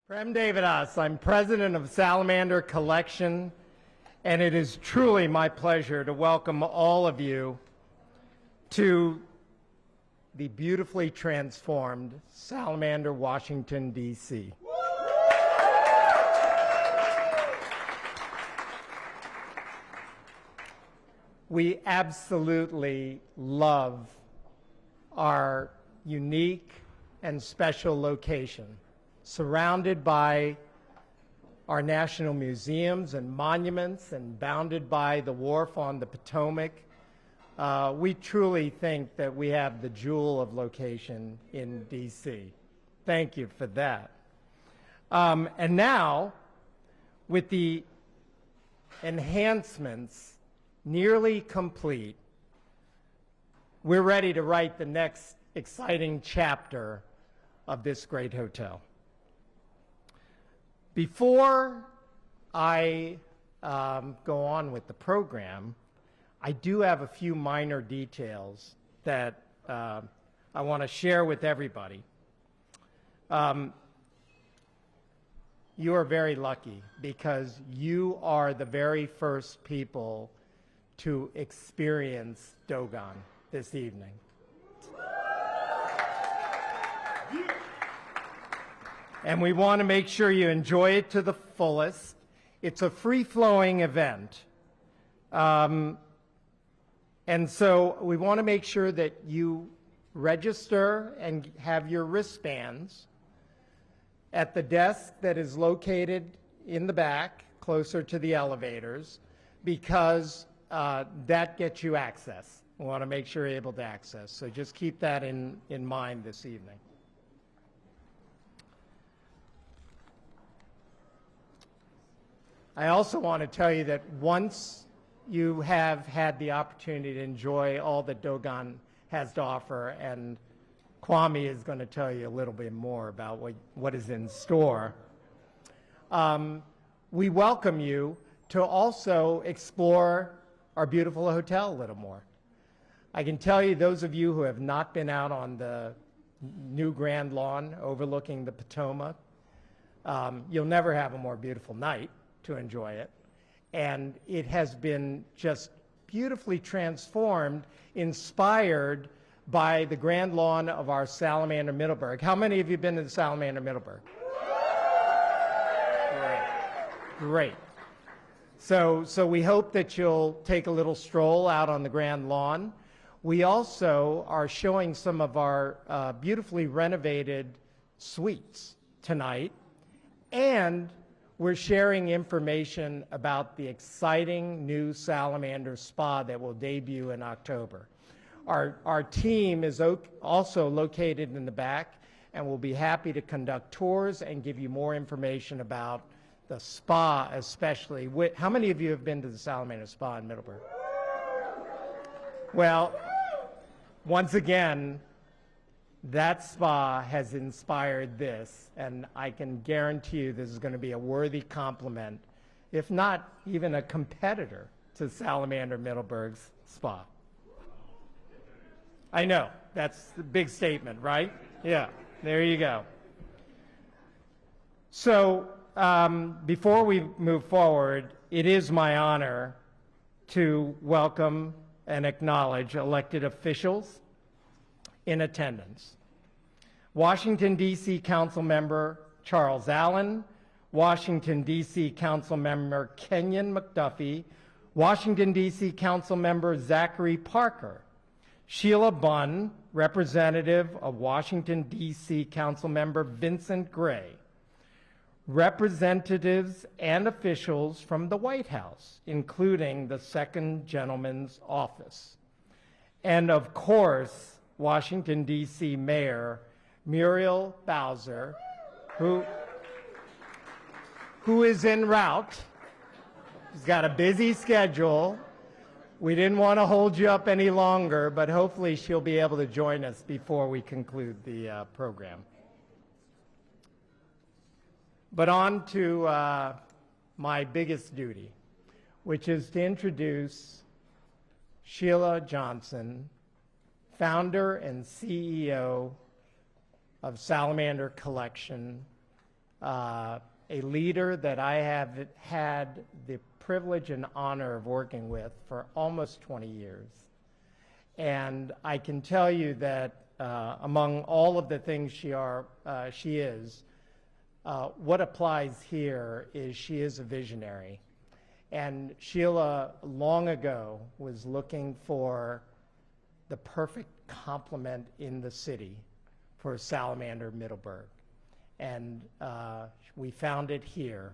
Prem Devadas, I'm president of Salamander Collection, and it is truly my pleasure to welcome all of you to the beautifully transformed Salamander, Washington, D.C. We absolutely love our unique and special location, surrounded by our national museums and monuments and bounded by the wharf on the Potomac. We truly think that we have the jewel of location in D.C. Thank you for that. And now, with the enhancements nearly complete, we're ready to write the next exciting chapter of this great hotel. Before I go on with the program, I do have a few minor details that I want to share with everybody. You are very lucky because you are the very first people to experience Dōgon this evening. And we want to make sure you enjoy it to the fullest. It's a free-flowing event. And so we want to make sure that you register and have your wristbands at the desk that is located in the back, closer to the elevators, because that gets you access. We want to make sure you're able to access. So just keep that in mind this evening. I also want to tell you that once you have had the opportunity to enjoy all that Dōgon has to offer, and Kwame is going to tell you a little bit more about what is in store, we welcome you to also explore our beautiful hotel a little more. I can tell you, those of you who have not been out on the new Grand Lawn overlooking the Potomac, you'll never have a more beautiful night to enjoy it. And it has been just beautifully transformed, inspired by the Grand Lawn of our Salamander Middleburg. How many of you have been to the Salamander Middleburg? Great. So we hope that you'll take a little stroll out on the Grand Lawn. We also are showing some of our beautifully renovated suites tonight, and we're sharing information about the exciting new Salamander Spa that will debut in October. Our team is also located in the back, and we'll be happy to conduct tours and give you more information about the spa especially. How many of you have been to the Salamander Spa in Middleburg? Well, once again, that spa has inspired this, and I can guarantee you this is going to be a worthy compliment, if not even a competitor to Salamander Middleburg's spa. I know, that's the big statement, right? Yeah, there you go. So before we move forward, it is my honor to welcome and acknowledge elected officials in attendance. Washington, D.C. Council Member Charles Allen, Washington, D.C. Council Member Kenyon McDuffie, Washington, D.C. Council Member Zachary Parker, Sheila Bunn, representative of Washington, D.C. Council Member Vincent Gray, representatives and officials from the White House, including the Second Gentleman's Office, and of course, Washington, D.C. Mayor Muriel Bowser, who is en route. She's got a busy schedule. We didn't want to hold you up any longer, but hopefully she'll be able to join us before we conclude the program. But on to my biggest duty, which is to introduce Sheila Johnson, founder and CEO of Salamander Collection, a leader that I have had the privilege and honor of working with for almost 20 years. And I can tell you that among all of the things she is, what applies here is she is a visionary. And Sheila, long ago, was looking for the perfect complement in the city for Salamander Middleburg. And we found it here.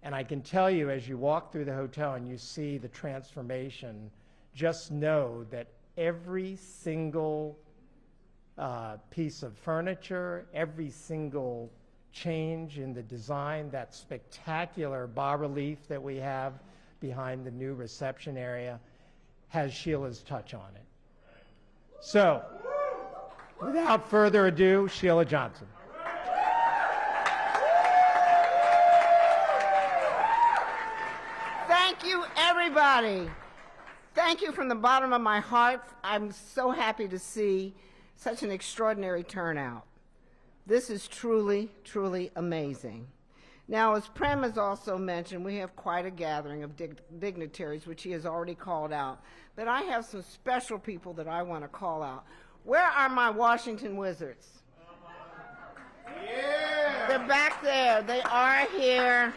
And I can tell you, as you walk through the hotel and you see the transformation, just know that every single piece of furniture, every single change in the design, that spectacular bas-relief that we have behind the new reception area has Sheila's touch on it. So, without further ado, Sheila Johnson. Thank you, everybody. Thank you from the bottom of my heart. I'm so happy to see such an extraordinary turnout. This is truly, truly amazing. Now, as Prem has also mentioned, we have quite a gathering of dignitaries, which he has already called out. But I have some special people that I want to call out. Where are my Washington Wizards? Yeah. They're back there. They are here.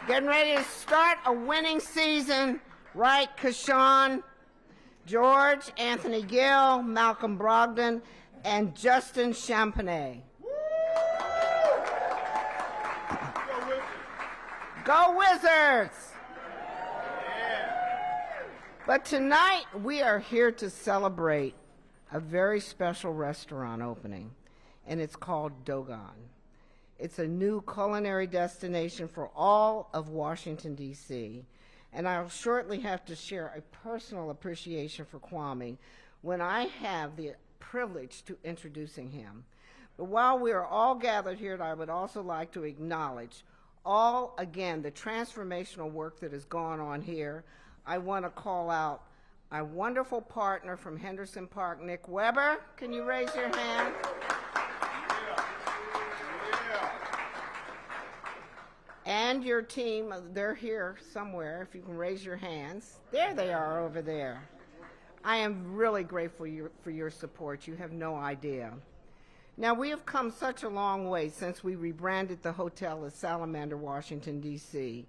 Getting ready to start a winning season, right? Kashawn, George, Anthony Gill, Malcolm Brogdon, and Justin Champagne. Go Wizards! But tonight we are here to celebrate a very special restaurant opening, and it's called Dōgon. It's a new culinary destination for all of Washington, D.C., and I'll shortly have to share a personal appreciation for Kwame when I have the privilege to introducing him. But while we are all gathered here, I would also like to acknowledge again, the transformational work that has gone on here. I want to call out our wonderful partner from Henderson Park, Nick Weber. Can you raise your hand? And your team, they're here somewhere, if you can raise your hands. There they are over there. I am really grateful for your support. You have no idea. Now, we have come such a long way since we rebranded the hotel as Salamander, Washington, D.C.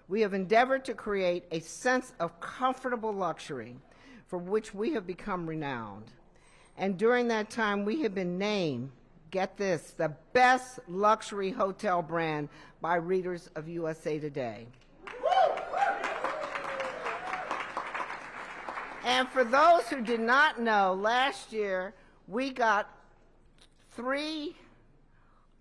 We have endeavored to create a sense of comfortable luxury for which we have become renowned. And during that time, we have been named, get this, the best luxury hotel brand by readers of USA Today. And for those who did not know, last year we got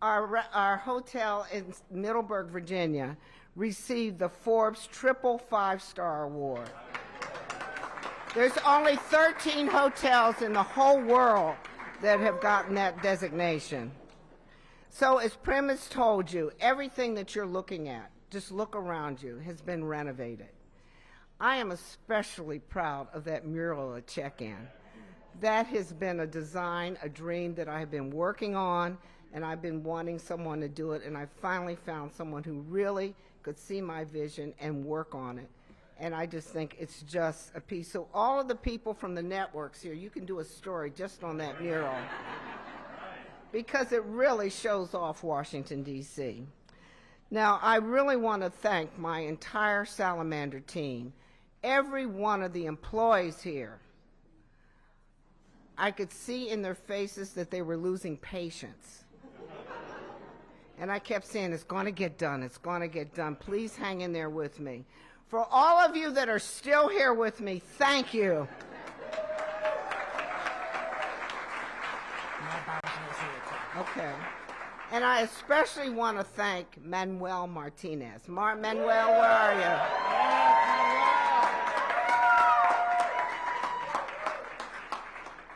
our hotel in Middleburg, Virginia, received the Forbes Triple 5-Star Award. There's only 13 hotels in the whole world that have gotten that designation. So as Prem has told you, everything that you're looking at, just look around you, has been renovated. I am especially proud of that mural at check-in. That has been a design, a dream that I have been working on, and I've been wanting someone to do it, and I finally found someone who really could see my vision and work on it. And I just think it's just a piece. So all of the people from the networks here, you can do a story just on that mural because it really shows off Washington, D.C. Now, I really want to thank my entire Salamander team, every one of the employees here. I could see in their faces that they were losing patience. And I kept saying, it's going to get done, it's going to get done. Please hang in there with me. For all of you that are still here with me, thank you. Okay. And I especially want to thank Manuel Martinez. Manuel, where are you?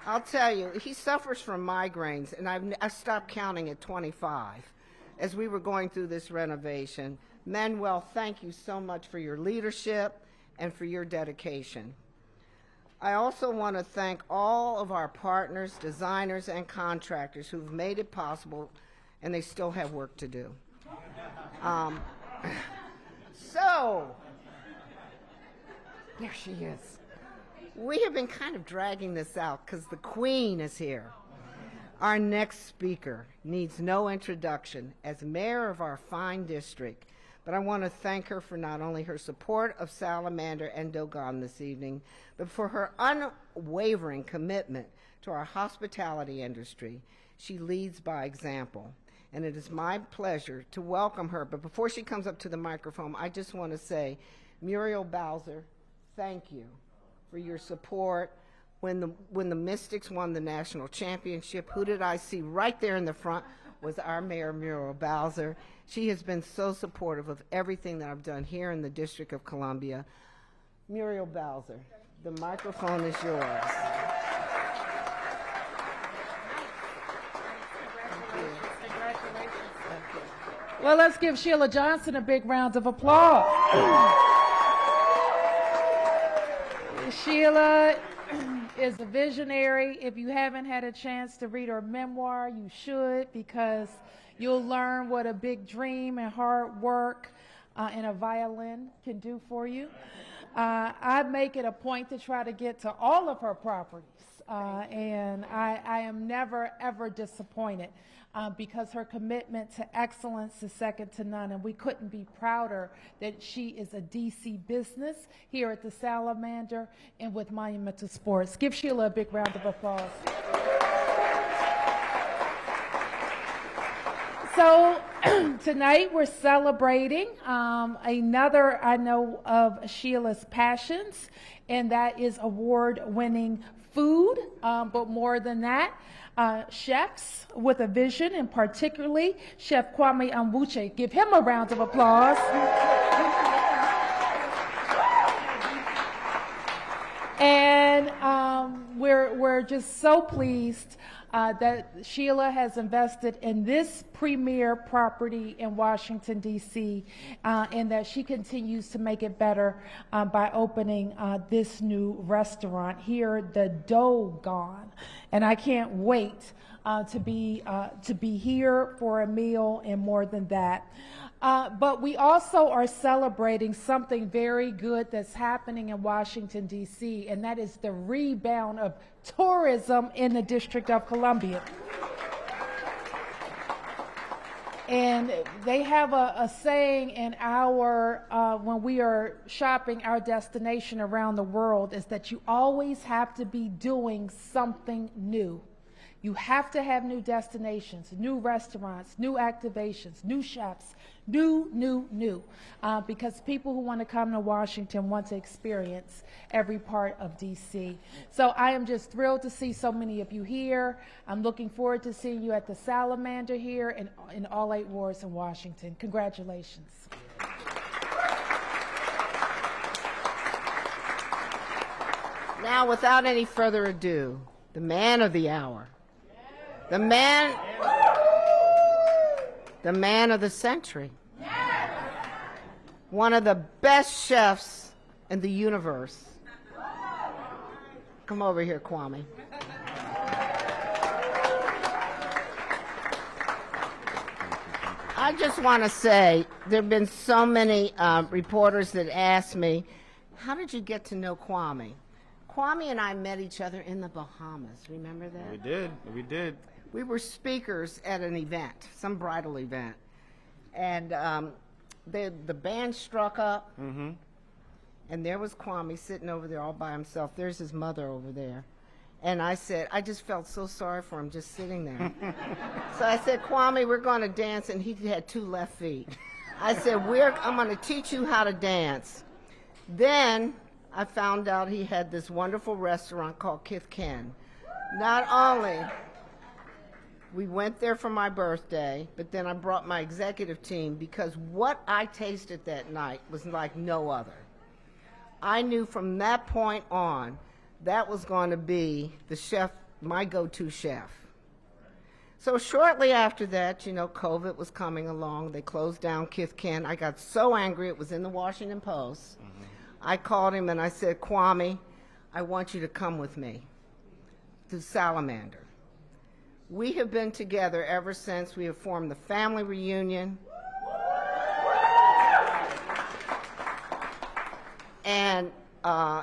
I'll tell you, he suffers from migraines, and I stopped counting at 25 as we were going through this renovation. Manuel, thank you so much for your leadership and for your dedication. I also want to thank all of our partners, designers, and contractors who've made it possible, and they still have work to do. Um, so, there she is. We have been kind of dragging this out because the Queen is here. Our next speaker needs no introduction as mayor of our fine district, but I want to thank her for not only her support of Salamander and Dōgon this evening, but for her unwavering commitment to our hospitality industry. She leads by example, and it is my pleasure to welcome her. But before she comes up to the microphone, I just want to say, Muriel Bowser, thank you for your support. When the Mystics won the national championship, who did I see right there in the front was our Mayor, Muriel Bowser. She has been so supportive of everything that I've done here in the District of Columbia. Muriel Bowser, the microphone is yours. Well, let's give Sheila Johnson a big round of applause. Sheila is a visionary. If you haven't had a chance to read her memoir, you should, because you'll learn what a big dream and hard work and a violin can do for you. I make it a point to try to get to all of her properties, and I am never, ever disappointed because her commitment to excellence is second to none, and we couldn't be prouder that she is a DC business here at the Salamander and with Monumental Sports. Give Sheila a big round of applause. So tonight we're celebrating another, I know, of Sheila's passions, and that is award-winning food, but more than that, chefs with a vision, and particularly Chef Kwame Ambuche. Give him a round of applause. And we're just so pleased that Sheila has invested in this premier property in Washington, D.C., and that she continues to make it better by opening this new restaurant here, the Dōgon. And I can't wait to be here for a meal and more than that. But we also are celebrating something very good that's happening in Washington, D.C., and that is the rebound of tourism in the District of Columbia. And they have a saying in our, when we are shopping our destination around the world, is that you always have to be doing something new. You have to have new destinations, new restaurants, new activations, new chefs, new, because people who want to come to Washington want to experience every part of D.C. So I am just thrilled to see so many of you here. I'm looking forward to seeing you at the Salamander here and in all 8 wards in Washington. Congratulations. Now, without any further ado, the man of the hour, the man of the century, one of the best chefs in the universe. Come over here, Kwame. I just want to say, there have been so many reporters that asked me, how did you get to know Kwame? Kwame and I met each other in the Bahamas. Remember that? We did. We were speakers at an event, some bridal event, and the band struck up, and there was Kwame sitting over there all by himself. There's his mother over there. And I said, I just felt so sorry for him just sitting there. So I said, Kwame, we're going to dance, and he had 2 left feet. I said, I'm going to teach you how to dance. Then I found out he had this wonderful restaurant called Kith Ken. Not only we went there for my birthday, but then I brought my executive team because what I tasted that night was like no other. I knew from that point on that was going to be the chef, my go-to chef. So shortly after that, you know, COVID was coming along. They closed down Kith Ken. I got so angry. It was in the Washington Post. I called him and I said, Kwame, I want you to come with me to Salamander. We have been together ever since. We have formed the family reunion.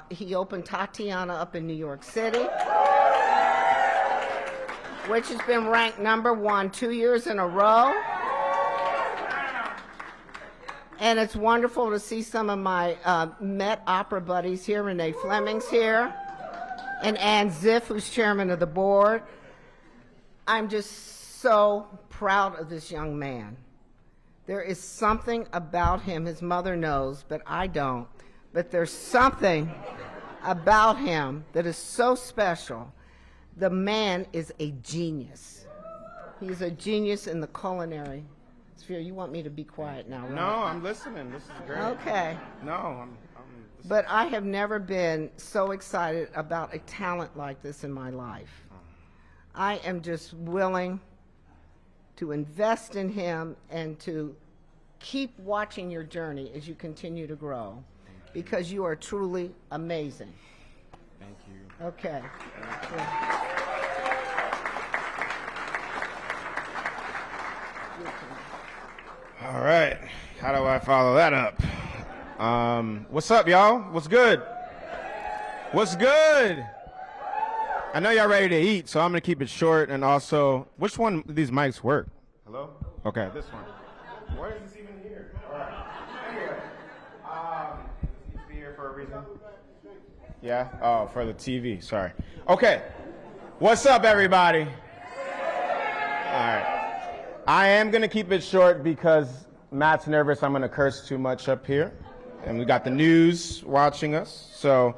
he opened Tatiana up in New York City, which has been ranked #1 2 years in a row. And it's wonderful to see some of my Met Opera buddies here. Renee Fleming's here, and Ann Ziff, who's chairman of the board. I'm just so proud of this young man. There is something about him, his mother knows, but I don't. But there's something about him that is so special. The man is a genius. He's a genius in the culinary sphere. You want me to be quiet now, right? No, I'm listening. This is great. Okay. No, I'm But I have never been so excited about a talent like this in my life. I am just willing to invest in him and to keep watching your journey as you continue to grow, because you are truly amazing. Thank you. Okay. All right. How do I follow that up? What's up, y'all? What's good? What's good? I know y'all ready to eat, so I'm going to keep it short. And also, which one of these mics work? Hello? Okay, this one. Why is this even here? All right. Anyway, it needs to be here for a reason. Yeah? Oh, for the TV. Sorry. Okay. What's up, everybody? All right. I am going to keep it short because Matt's nervous I'm going to curse too much up here. And we got the news watching us. So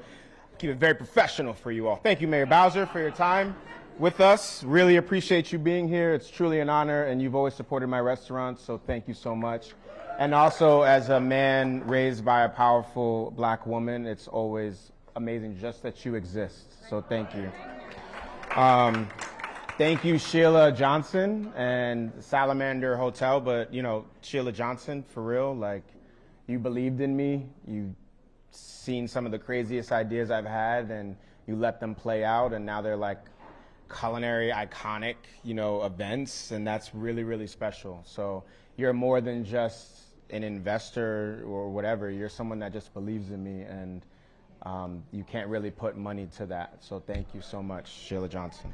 keep it very professional for you all. Thank you, Mayor Bowser, for your time with us. Really appreciate you being here. It's truly an honor, and you've always supported my restaurant, so thank you so much. And also, as a man raised by a powerful black woman, it's always amazing just that you exist. So thank you. Thank you, Sheila Johnson and Salamander Hotel, but, you know, Sheila Johnson, for real, like, you believed in me. You seen some of the craziest ideas I've had, and you let them play out, and now they're like culinary iconic, you know, events, and that's really, really special. So you're more than just an investor or whatever. You're someone that just believes in me, and you can't really put money to that. So thank you so much, Sheila Johnson.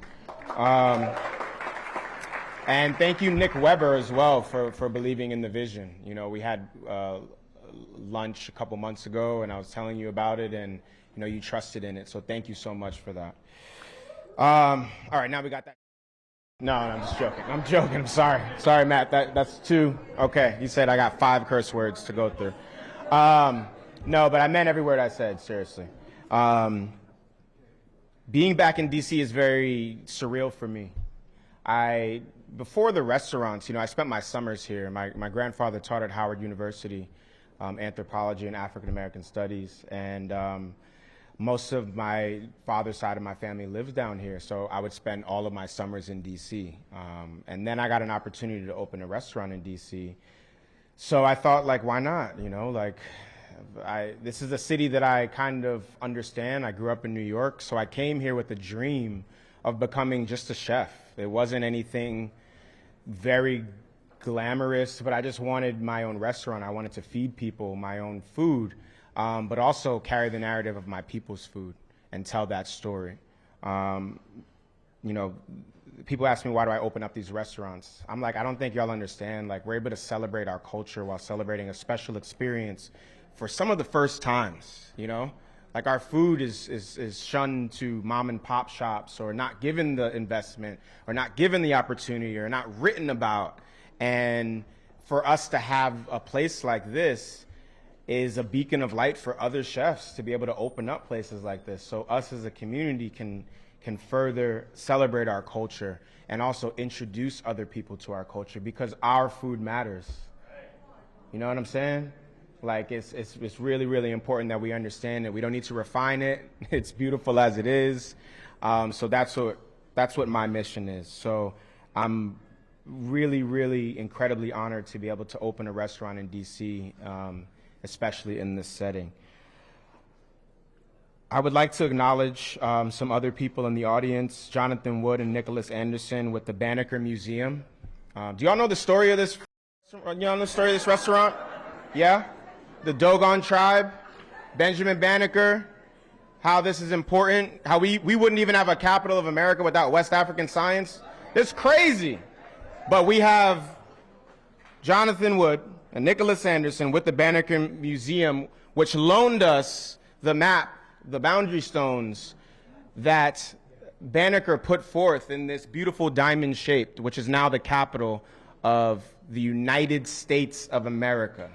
And thank you, Nick Weber, as well, for believing in the vision. You know, we had lunch a couple months ago, and I was telling you about it, and you know, you trusted in it. So thank you so much for that. All right, now we got that. No, I'm just joking. I'm joking. I'm sorry. Sorry, Matt. That's two. Okay, you said I got 5 curse words to go through. No, but I meant every word I said, seriously. Being back in D.C. is very surreal for me. Before the restaurants, you know, I spent my summers here. My grandfather taught at Howard University, anthropology and African American studies, and most of my father's side of my family lives down here, so I would spend all of my summers in D.C. And then I got an opportunity to open a restaurant in D.C. So I thought, like, why not? You know, like, this is a city that I kind of understand. I grew up in New York, so I came here with a dream of becoming just a chef. It wasn't anything very glamorous, but I just wanted my own restaurant. I wanted to feed people my own food, but also carry the narrative of my people's food and tell that story. You know, people ask me, why do I open up these restaurants? I'm like, I don't think y'all understand. Like, we're able to celebrate our culture while celebrating a special experience for some of the first times, you know? Like, our food is shunned to mom and pop shops, or not given the investment, or not given the opportunity, or not written about. And for us to have a place like this is a beacon of light for other chefs to be able to open up places like this. So us as a community can further celebrate our culture and also introduce other people to our culture, because our food matters. You know what I'm saying? Like, it's really, really important that we understand that we don't need to refine it. It's beautiful as it is. So that's what my mission is. So I'm really, really incredibly honored to be able to open a restaurant in DC, especially in this setting. I would like to acknowledge some other people in the audience, Jonathan Wood and Nicholas Anderson with the Banneker Museum. Do y'all know the story of this? You know the story of this restaurant? Yeah? The Dōgon tribe, Benjamin Banneker, how this is important, how we wouldn't even have a capital of America without West African science. It's crazy. But we have Jonathan Wood and Nicholas Anderson with the Banneker Museum, which loaned us the map, the boundary stones that Banneker put forth in this beautiful diamond shape, which is now the capital of the United States of America.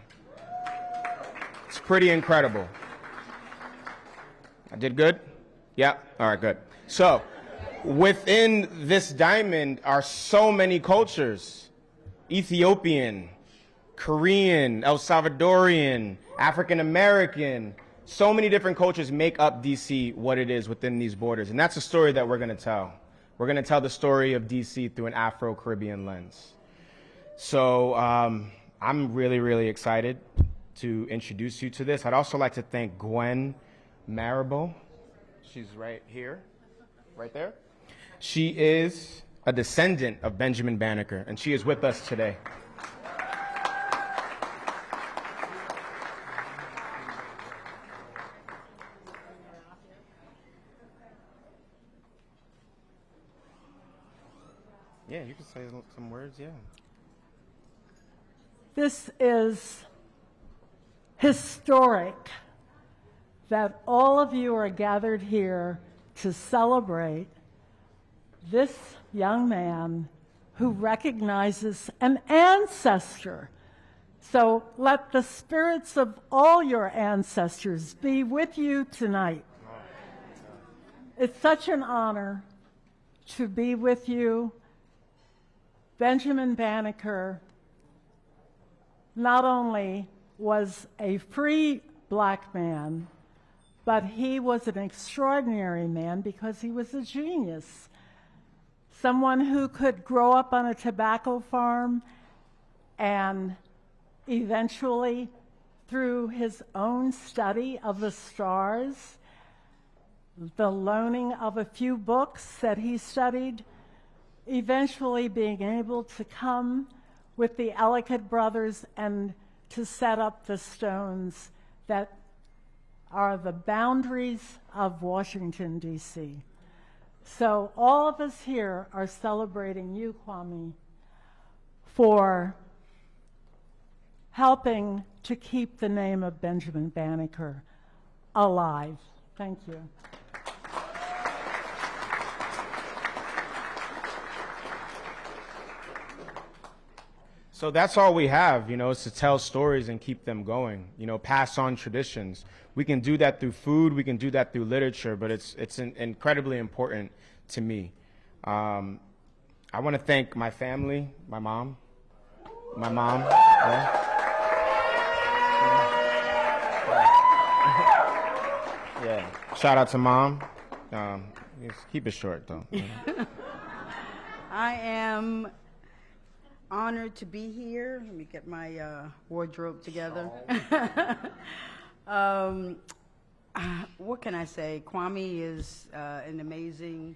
It's pretty incredible. I did good? Yeah? All right, good. So, within this diamond are so many cultures. Ethiopian, Korean, El Salvadorian, African American. So many different cultures make up DC what it is within these borders. And that's a story that we're going to tell. We're going to tell the story of DC through an Afro-Caribbean lens. So I'm really, really excited to introduce you to this. I'd also like to thank Gwen Marable. She's right here, right there. She is a descendant of Benjamin Banneker, and she is with us today. Yeah, you can say some words, yeah. This is historic that all of you are gathered here to celebrate this young man who recognizes an ancestor. So let the spirits of all your ancestors be with you tonight. It's such an honor to be with you. Benjamin Banneker not only was a free black man, but he was an extraordinary man because he was a genius. Someone who could grow up on a tobacco farm and eventually, through his own study of the stars, the loaning of a few books that he studied, eventually being able to come with the Ellicott brothers and to set up the stones that are the boundaries of Washington, D.C. So all of us here are celebrating you, Kwame, for helping to keep the name of Benjamin Banneker alive. Thank you. So that's all we have, is to tell stories and keep them going, pass on traditions. We can do that through food, we can do that through literature, but it's incredibly important to me. I want to thank my family, my mom. Yeah. Yeah. Shout out to Mom. Keep it short, though. I am honored to be here. Let me get my wardrobe together. What can I say? Kwame is an amazing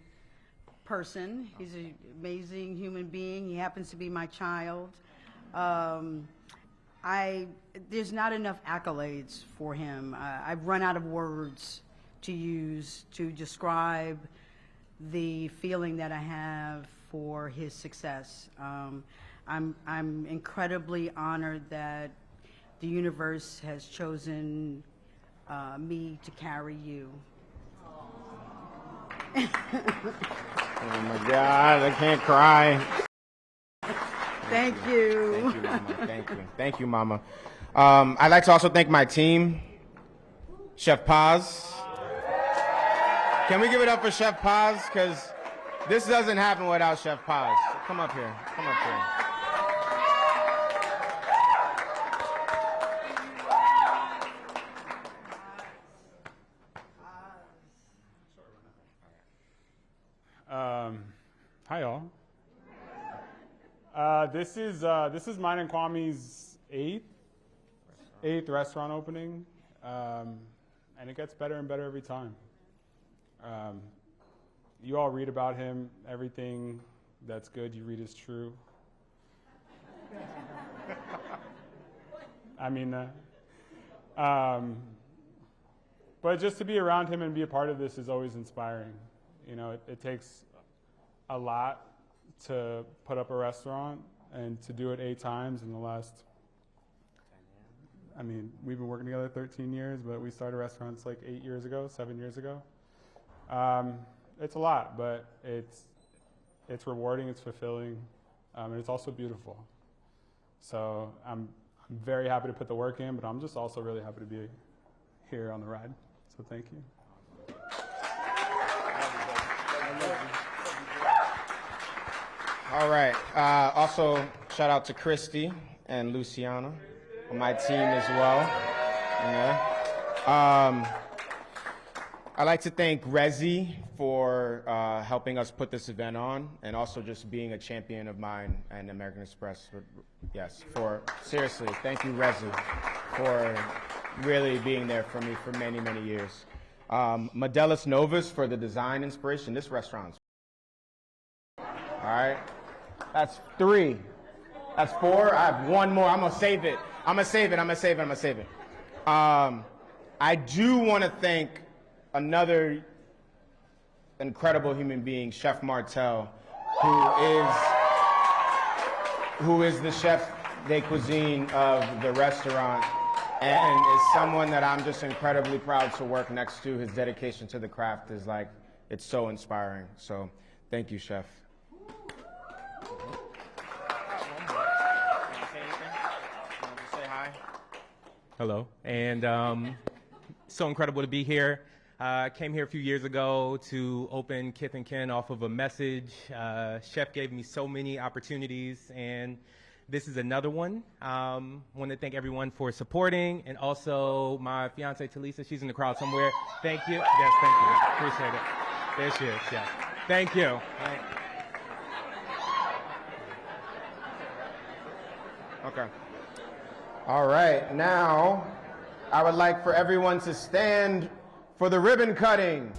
person. He's an amazing human being. He happens to be my child. There's not enough accolades for him. I've run out of words to use to describe the feeling that I have for his success. I'm incredibly honored that the universe has chosen me to carry you. Oh my God, I can't cry. Thank you. Thank you, Mama. Thank you. Thank you, Mama. I'd like to also thank my team, Chef Paz. Can we give it up for Chef Paz? Because this doesn't happen without Chef Paz. Come up here. Come up here. Hi, all. This is mine and Kwame's eighth restaurant opening, and it gets better and better every time. You all read about him. Everything that's good you read is true. I mean, But just to be around him and be a part of this is always inspiring. You know, it takes a lot to put up a restaurant, and to do it 8 times in the last, I mean, we've been working together 13 years, but we started restaurants like 7 years ago. It's a lot, but it's rewarding, it's fulfilling, and it's also beautiful. So I'm very happy to put the work in, but I'm just also really happy to be here on the ride. So thank you. All right. Also, shout out to Christy and Luciana on my team as well. Yeah. I'd like to thank Rezi for helping us put this event on, and also just being a champion of mine and American Express. Yes, seriously, thank you, Rezi, for really being there for me for many, many years. Modelis Novus for the design inspiration. This restaurant's all right. That's 3. That's 4. I have 1 more. I'm gonna save it. I do want to thank another incredible human being, Chef Martel, who is the chef de cuisine of the restaurant, and is someone that I'm just incredibly proud to work next to. His dedication to the craft is like, it's so inspiring. So thank you, Chef. Hello, and so incredible to be here. I came here a few years ago to open Kith and Kin off of a message. Chef gave me so many opportunities, and this is another one. Want to thank everyone for supporting, and also my fiance Talisa, she's in the crowd somewhere. Thank you. Yes, thank you. Appreciate it. There she is. Yeah. Thank you. Okay. All right, now I would like for everyone to stand for the ribbon cutting.